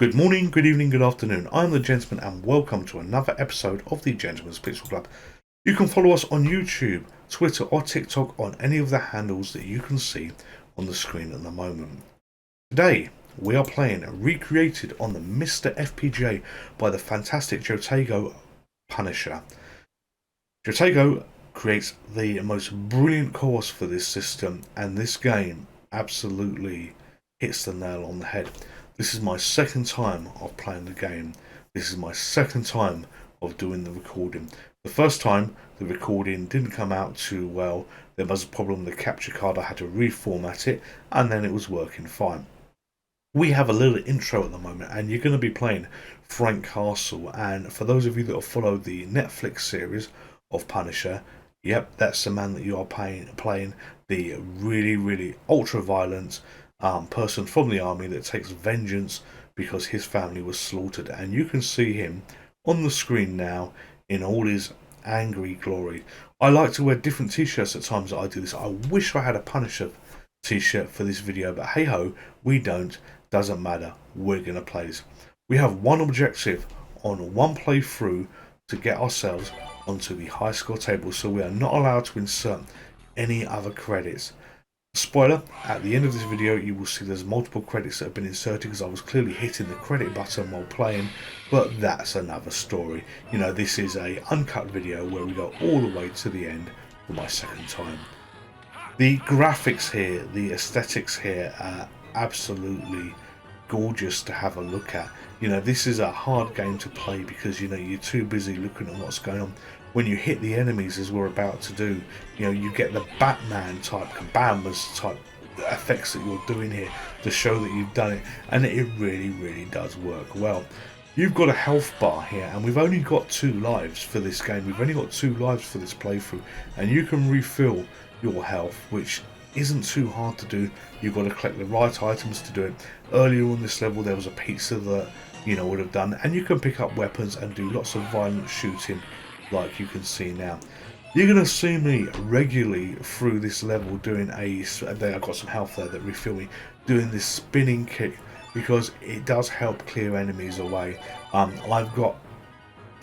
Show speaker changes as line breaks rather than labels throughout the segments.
Good morning, good evening, good afternoon. I'm the Gentleman and welcome to another episode of the Gentleman's Pixel Club. You can follow us on YouTube, Twitter or TikTok on any of the handles that you can see on the screen at the moment. Today we are playing recreated on the MiSTer FPGA by the fantastic Jotego Punisher. Jotego creates the most brilliant cores for this system, and this game absolutely hits the nail on the head. This is my second time of playing the game. This is my second time of doing the recording. The first time the recording didn't come out too well. There was a problem with the capture card. I had to reformat it and then it was working fine. We have a little intro at the moment and you're going to be playing Frank Castle, and for those of you that have followed the Netflix series of Punisher, yep, that's the man that you are playing, the really ultra violent person from the army that takes vengeance because his family was slaughtered, and you can see him on the screen now in all his angry glory. I like to wear different t-shirts at times that I do this. I wish I had a Punisher t-shirt for this video, but hey ho, we don't. Doesn't matter, we're gonna play this. We have one objective on one playthrough to get ourselves onto the high score table, so we are not allowed to insert any other credits. Spoiler, at the end of this video you will see there's multiple credits that have been inserted because I was clearly hitting the credit button while playing, but that's another story. You know, this is a uncut video where we go all the way to the end for my second time. The graphics here, the aesthetics here are absolutely gorgeous to have a look at. You know, this is a hard game to play because, you know, you're too busy looking at what's going on. When you hit the enemies, as we're about to do, you know, you get the Batman type, kabamas type effects that you're doing here to show that you've done it, and it really does work well. You've got a health bar here, and we've only got 2 lives for this game. We've only got 2 lives for this playthrough, and you can refill your health, which isn't too hard to do. You've got to collect the right items to do it. Earlier on this level there was a pizza that, you know, would have done, and you can pick up weapons and do lots of violent shooting like you can see now. You're going to see me regularly through this level doing I've got some health there that refill me, doing this spinning kick because it does help clear enemies away. I've got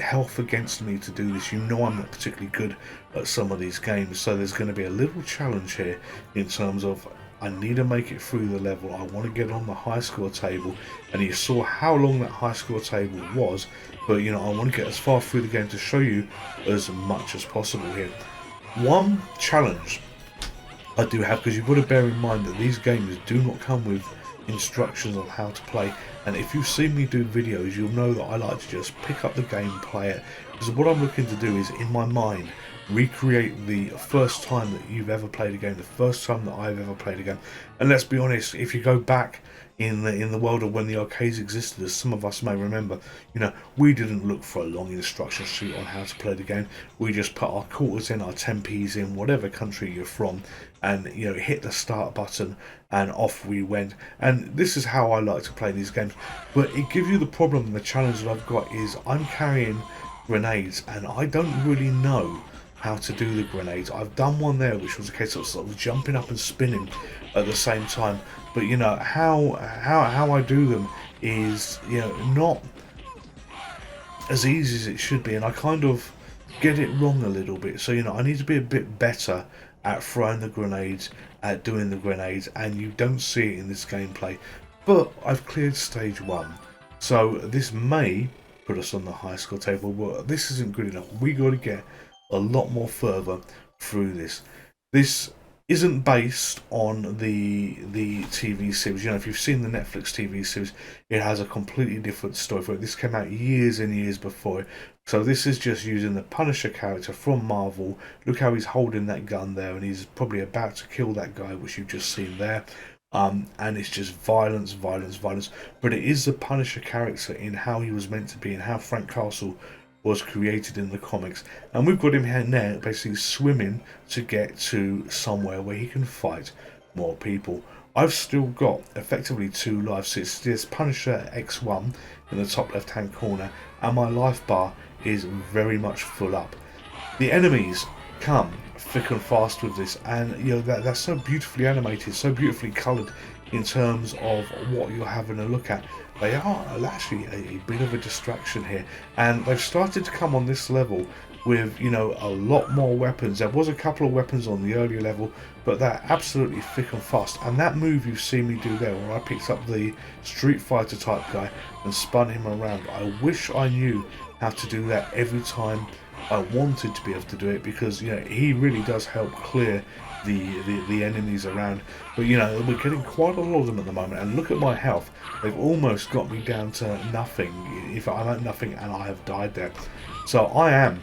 health against me to do this. You know, I'm not particularly good at some of these games, so there's going to be a little challenge here in terms of I need to make it through the level. I want to get on the high score table, and you saw how long that high score table was, but you know, I want to get as far through the game to show you as much as possible here. One challenge I do have, because you've got to bear in mind that these games do not come with instructions on how to play, and if you've seen me do videos you'll know that I like to just pick up the game, play it, because what I'm looking to do is, in my mind, recreate the first time that you've ever played a game, the first time that I've ever played a game. And let's be honest, if you go back in the world of when the arcades existed, as some of us may remember, you know, we didn't look for a long instruction sheet on how to play the game. We just put our quarters in, our 10p's in, whatever country you're from, and you know, hit the start button and off we went. And this is how I like to play these games. But it gives you the problem, and the challenge that I've got is I'm carrying grenades and I don't really know how to do the grenades. I've done one there which was a case of sort of jumping up and spinning at the same time, but you know, how I do them is, you know, not as easy as it should be, and I kind of get it wrong a little bit. So you know, I need to be a bit better at throwing the grenades, at doing the grenades, and you don't see it in this gameplay. But I've cleared stage 1, so this may put us on the high score table, but this isn't good enough. We got to get a lot more further through this. This isn't based on the TV series. You know, if you've seen the Netflix TV series, it has a completely different story for it. This came out years and years before it. So this is just using the Punisher character from Marvel. Look how he's holding that gun there, and he's probably about to kill that guy, which you've just seen there. And it's just violence. But it is the Punisher character in how he was meant to be, and how Frank Castle was created in the comics. And we've got him here now basically swimming to get to somewhere where he can fight more people. I've still got effectively 2 lives. It's this Punisher X1 in the top left hand corner, and my life bar is very much full up. The enemies come thick and fast with this, and you know, that's so beautifully animated, so beautifully coloured in terms of what you're having a look at. they are actually a bit of a distraction here, and they've started to come on this level with, you know, a lot more weapons. There was a couple of weapons on the earlier level, but they're absolutely thick and fast. And that move you've seen me do there, where I picked up the Street Fighter type guy and spun him around, I wish I knew how to do that every time I wanted to be able to do it, because, you know, he really does help clear the enemies around. But, you know, we're getting quite a lot of them at the moment, and look at my health. They've almost got me down to nothing. If I'm at nothing, and I have died there. So I am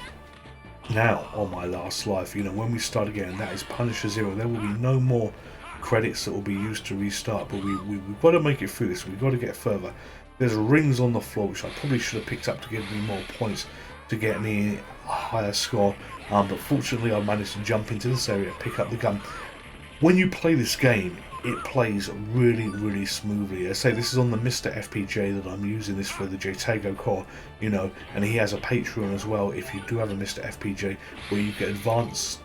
now on my last life. You know, when we start again, that is Punisher 0. There will be no more credits that will be used to restart, but we've got to make it through this. We've got to get further. There's rings on the floor, which I probably should have picked up to give me more points, to get me a higher score, but fortunately I managed to jump into this area, pick up the gun. When you play this game, it plays really smoothly. I say this is on the MiSTer FPGA that I'm using this for, the JTago core, you know, and he has a Patreon as well if you do have a MiSTer FPGA, where you get advanced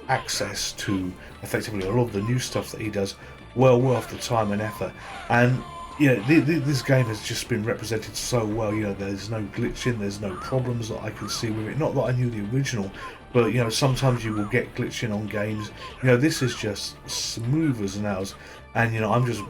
access to effectively a lot of the new stuff that he does, well worth the time and effort. And you know, this game has just been represented so well. You know, there's no glitching, there's no problems that I can see with it. Not that I knew the original, but, you know, sometimes you will get glitching on games. You know, this is just smooth as nails, and, you know, I'm just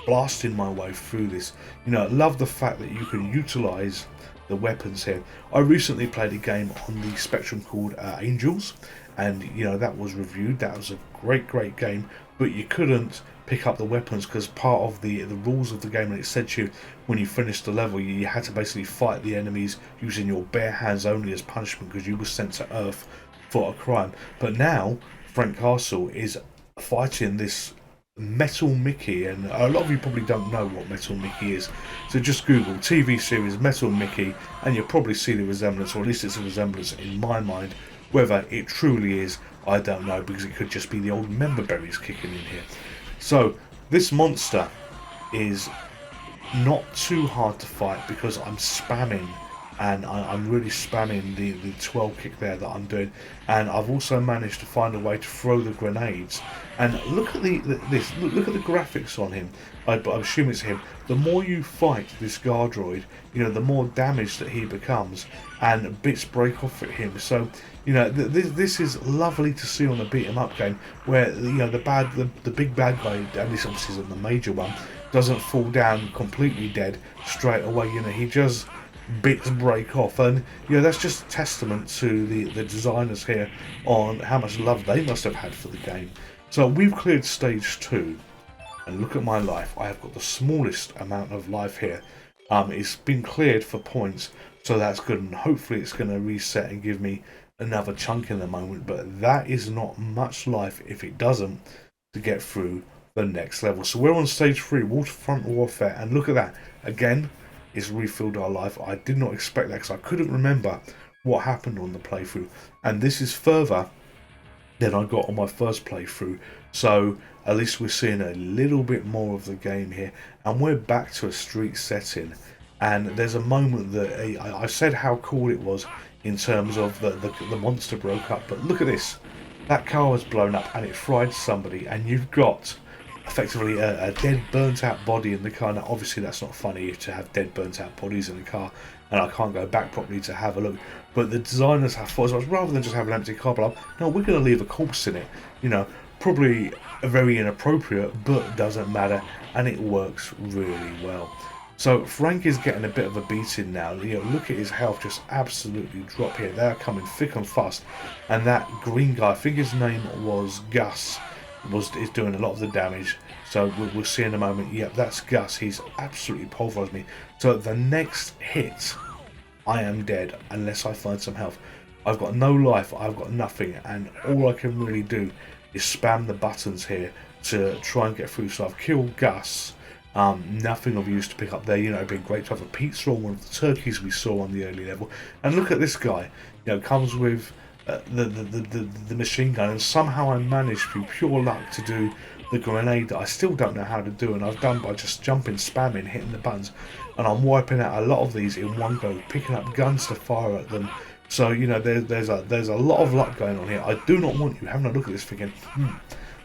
blasting my way through this. You know, I love the fact that you can utilize the weapons here. I recently played a game on the Spectrum called Angels, and, you know, that was reviewed. That was a great game, but you couldn't pick up the weapons because part of the rules of the game, and it said to you when you finished the level, you had to basically fight the enemies using your bare hands only as punishment, because you were sent to Earth for a crime. But now Frank Castle is fighting this Metal Mickey, and a lot of you probably don't know what Metal Mickey is, so just Google TV series Metal Mickey and you'll probably see the resemblance, or at least it's a resemblance in my mind. Whether it truly is, I don't know, because it could just be the old member berries kicking in here. So this monster is not too hard to fight because I'm spamming, and I'm really spamming the 12 kick there that I'm doing, and I've also managed to find a way to throw the grenades. And look at look at the graphics on him. I assume it's him. The more you fight this Guardroid, you know, the more damage that he becomes, and bits break off at him. So, you know, this is lovely to see on a beat 'em up game, where, you know, the big bad guy, at least obviously isn't the major one, doesn't fall down completely dead straight away. You know, he just bits break off, and, you know, that's just a testament to the designers here on how much love they must have had for the game. So we've cleared stage 2, and look at my life. I have got the smallest amount of life here. It's been cleared for points, so that's good, and hopefully it's going to reset and give me another chunk in the moment, but that is not much life if it doesn't, to get through the next level. So we're on stage 3, Waterfront Warfare, and look at that. Again, it's refilled our life. I did not expect that because I couldn't remember what happened on the playthrough, and this is further than I got on my first playthrough, so at least we're seeing a little bit more of the game here, and we're back to a street setting. And there's a moment that I said how cool it was in terms of the monster broke up, but look at this. That car was blown up and it fried somebody, and you've got effectively a dead burnt out body in the car. Now obviously that's not funny to have dead burnt out bodies in the car, and I can't go back properly to have a look, but the designers have thought, rather than just have an empty car blow up, no, we're going to leave a corpse in it. You know, probably very inappropriate, but doesn't matter, and it works really well. So Frank is getting a bit of a beating now. You know, look at his health just absolutely drop here. They're coming thick and fast, and that green guy, I think his name was Gus, is doing a lot of the damage. So we'll see in a moment. Yep, that's Gus. He's absolutely pulverized me. So the next hit, I am dead unless I find some health. I've got no life. I've got nothing, and all I can really do is spam the buttons here to try and get through. So I've killed Gus. Nothing of use to pick up there. You know, it'd been great to have a pizza or one of the turkeys we saw on the early level. And look at this guy. You know, comes with the machine gun, and somehow I managed through pure luck to do the grenade that I still don't know how to do, and I've done by just jumping, spamming, hitting the buttons, and I'm wiping out a lot of these in one go, picking up guns to fire at them. So, you know, there's a lot of luck going on here. I do not want you having a look at this thinking,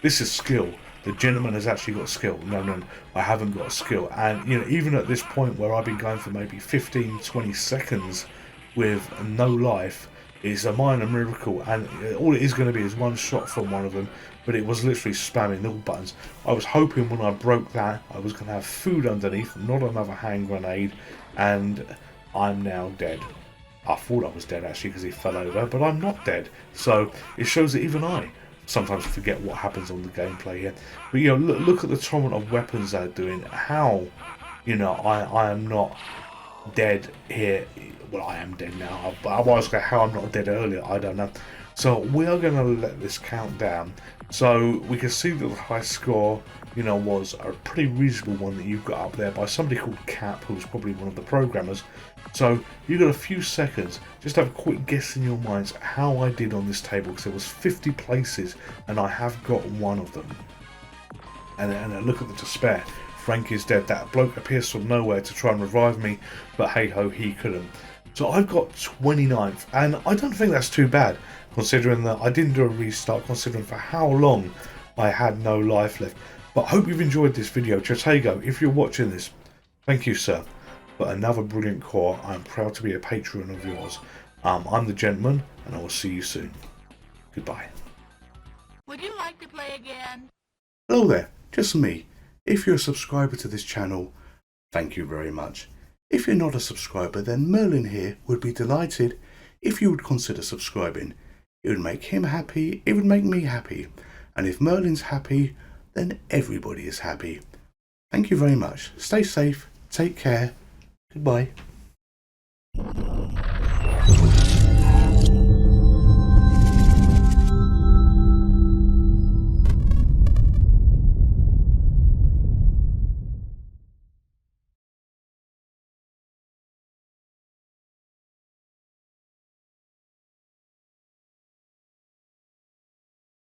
this is skill. the gentleman has actually got skill. No, no, I haven't got skill. And, you know, even at this point where I've been going for maybe 15, 20 seconds with no life, it's a minor miracle, and all it is going to be is one shot from one of them, but it was literally spamming all buttons. I was hoping when I broke that I was going to have food underneath, not another hand grenade, and I'm now dead. I thought I was dead actually because he fell over, but I'm not dead. So it shows that even I sometimes forget what happens on the gameplay here. But you know, look at the torrent of weapons they're doing. How, you know, I am not dead here. Well, I am dead now, but I was going how I'm not dead earlier, I don't know. So we are going to let this count down. So we can see that the high score, you know, was a pretty reasonable one that you've got up there by somebody called Cap, who was probably one of the programmers. So you've got a few seconds, just have a quick guess in your minds how I did on this table, because there was 50 places and I have got one of them. And look at the despair. Frank is dead. That bloke appears from nowhere to try and revive me, but hey ho, he couldn't. So I've got 29th, and I don't think that's too bad, considering that I didn't do a restart, considering for how long I had no life left. But I hope you've enjoyed this video. Chatego, if you're watching this, thank you, sir, for another brilliant core. I'm proud to be a patron of yours. I'm the gentleman, and I will see you soon. Goodbye.
Would you like to play again?
Hello there, just me. If you're a subscriber to this channel, thank you very much. If you're not a subscriber, then Merlin here would be delighted if you would consider subscribing. It would make him happy, it would make me happy. And if Merlin's happy, then everybody is happy. Thank you very much. Stay safe, take care, goodbye.